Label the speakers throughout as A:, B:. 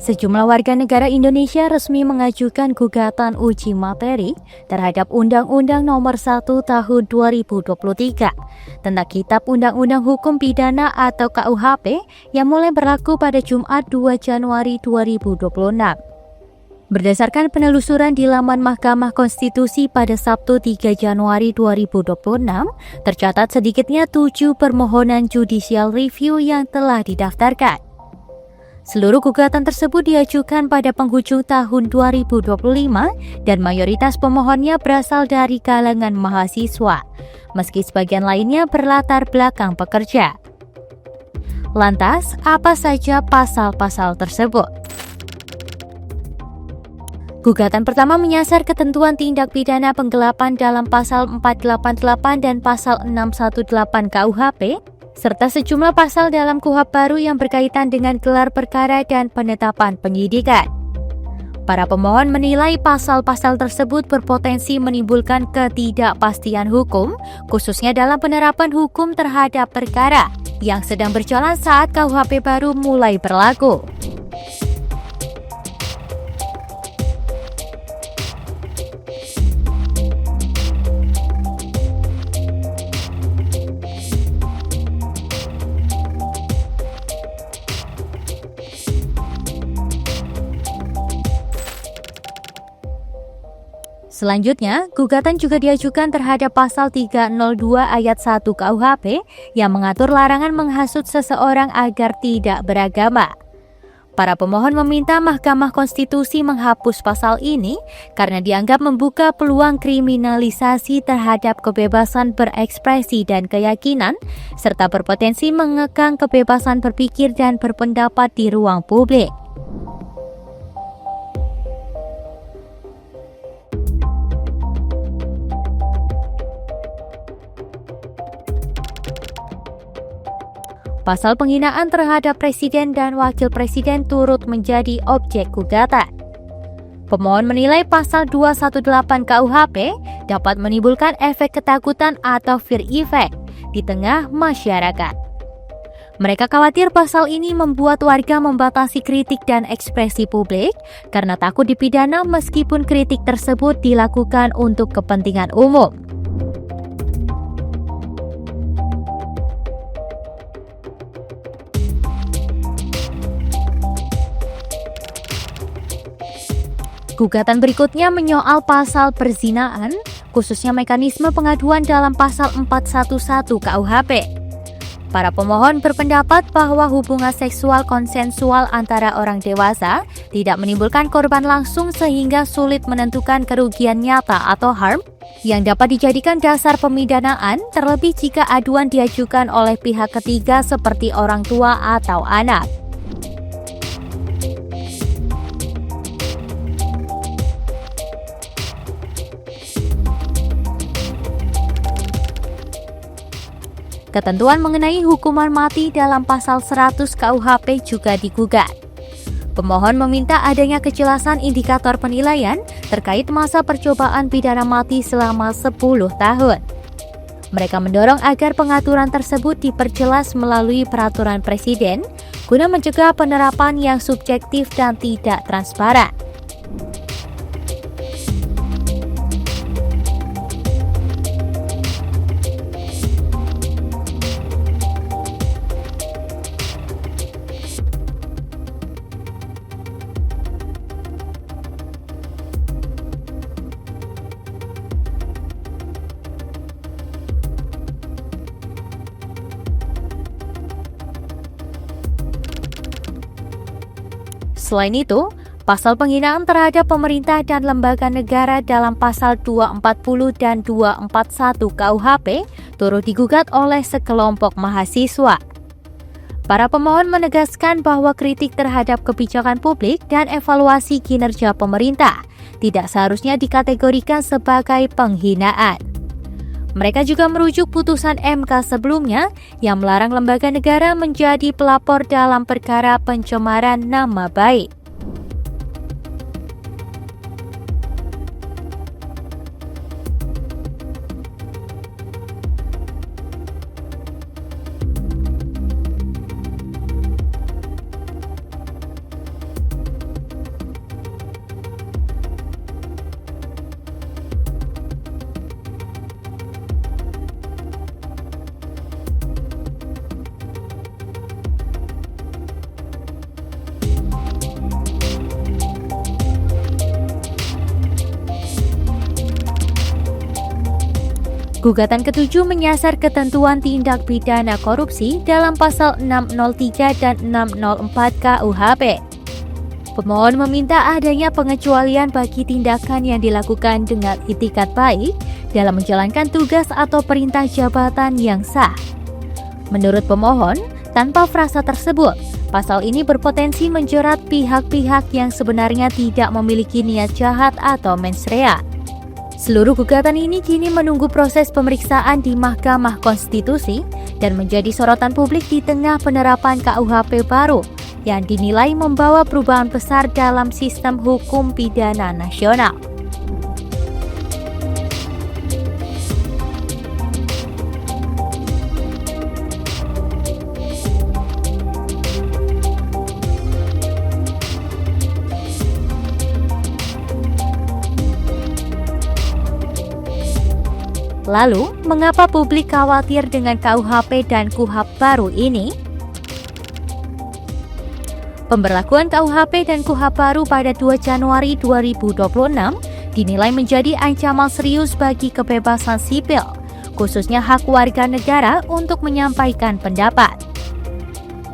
A: Sejumlah warga negara Indonesia resmi mengajukan gugatan uji materi terhadap Undang-Undang Nomor 1 Tahun 2023 tentang Kitab Undang-Undang Hukum Pidana atau KUHP yang mulai berlaku pada Jumat 2 Januari 2026. Berdasarkan penelusuran di laman Mahkamah Konstitusi pada Sabtu 3 Januari 2026, tercatat sedikitnya 7 permohonan judicial review yang telah didaftarkan. Seluruh gugatan tersebut diajukan pada penghujung tahun 2025 dan mayoritas pemohonnya berasal dari kalangan mahasiswa, meski sebagian lainnya berlatar belakang pekerja. Lantas, apa saja pasal-pasal tersebut? Gugatan pertama menyasar ketentuan tindak pidana penggelapan dalam pasal 488 dan pasal 618 KUHP, serta sejumlah pasal dalam KUHP baru yang berkaitan dengan gelar perkara dan penetapan penyidikan. Para pemohon menilai pasal-pasal tersebut berpotensi menimbulkan ketidakpastian hukum, khususnya dalam penerapan hukum terhadap perkara yang sedang berjalan saat KUHP baru mulai berlaku. Selanjutnya, gugatan juga diajukan terhadap pasal 302 ayat 1 KUHP yang mengatur larangan menghasut seseorang agar tidak beragama. Para pemohon meminta Mahkamah Konstitusi menghapus pasal ini karena dianggap membuka peluang kriminalisasi terhadap kebebasan berekspresi dan keyakinan, serta berpotensi mengekang kebebasan berpikir dan berpendapat di ruang publik. Pasal penghinaan terhadap presiden dan wakil presiden turut menjadi objek gugatan. Pemohon menilai pasal 218 KUHP dapat menimbulkan efek ketakutan atau fear effect di tengah masyarakat. Mereka khawatir pasal ini membuat warga membatasi kritik dan ekspresi publik karena takut dipidana meskipun kritik tersebut dilakukan untuk kepentingan umum. Gugatan berikutnya menyoal pasal perzinaan, khususnya mekanisme pengaduan dalam pasal 411 KUHP. Para pemohon berpendapat bahwa hubungan seksual konsensual antara orang dewasa tidak menimbulkan korban langsung sehingga sulit menentukan kerugian nyata atau harm yang dapat dijadikan dasar pemidanaan, terlebih jika aduan diajukan oleh pihak ketiga seperti orang tua atau anak. Ketentuan mengenai hukuman mati dalam pasal 100 KUHP juga digugat. Pemohon meminta adanya kejelasan indikator penilaian terkait masa percobaan pidana mati selama 10 tahun. Mereka mendorong agar pengaturan tersebut diperjelas melalui peraturan presiden guna mencegah penerapan yang subjektif dan tidak transparan. Selain itu, pasal penghinaan terhadap pemerintah dan lembaga negara dalam pasal 240 dan 241 KUHP turut digugat oleh sekelompok mahasiswa. Para pemohon menegaskan bahwa kritik terhadap kebijakan publik dan evaluasi kinerja pemerintah tidak seharusnya dikategorikan sebagai penghinaan. Mereka juga merujuk putusan MK sebelumnya yang melarang lembaga negara menjadi pelapor dalam perkara pencemaran nama baik. Gugatan ketujuh menyasar ketentuan tindak pidana korupsi dalam pasal 603 dan 604 KUHP. Pemohon meminta adanya pengecualian bagi tindakan yang dilakukan dengan itikat baik dalam menjalankan tugas atau perintah jabatan yang sah. Menurut pemohon, tanpa frasa tersebut, pasal ini berpotensi menjerat pihak-pihak yang sebenarnya tidak memiliki niat jahat atau mens rea. Seluruh gugatan ini kini menunggu proses pemeriksaan di Mahkamah Konstitusi dan menjadi sorotan publik di tengah penerapan KUHP baru yang dinilai membawa perubahan besar dalam sistem hukum pidana nasional. Lalu, mengapa publik khawatir dengan KUHP dan KUHAP baru ini? Pemberlakuan KUHP dan KUHAP baru pada 2 Januari 2026 dinilai menjadi ancaman serius bagi kebebasan sipil, khususnya hak warga negara untuk menyampaikan pendapat.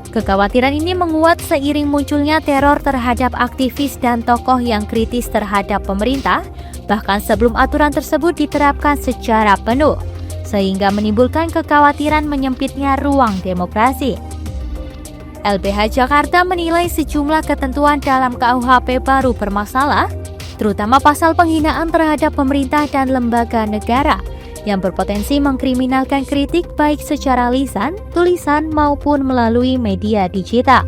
A: Kekhawatiran ini menguat seiring munculnya teror terhadap aktivis dan tokoh yang kritis terhadap pemerintah, bahkan sebelum aturan tersebut diterapkan secara penuh, sehingga menimbulkan kekhawatiran menyempitnya ruang demokrasi. LBH Jakarta menilai sejumlah ketentuan dalam KUHP baru bermasalah, terutama pasal penghinaan terhadap pemerintah dan lembaga negara, yang berpotensi mengkriminalkan kritik baik secara lisan, tulisan, maupun melalui media digital.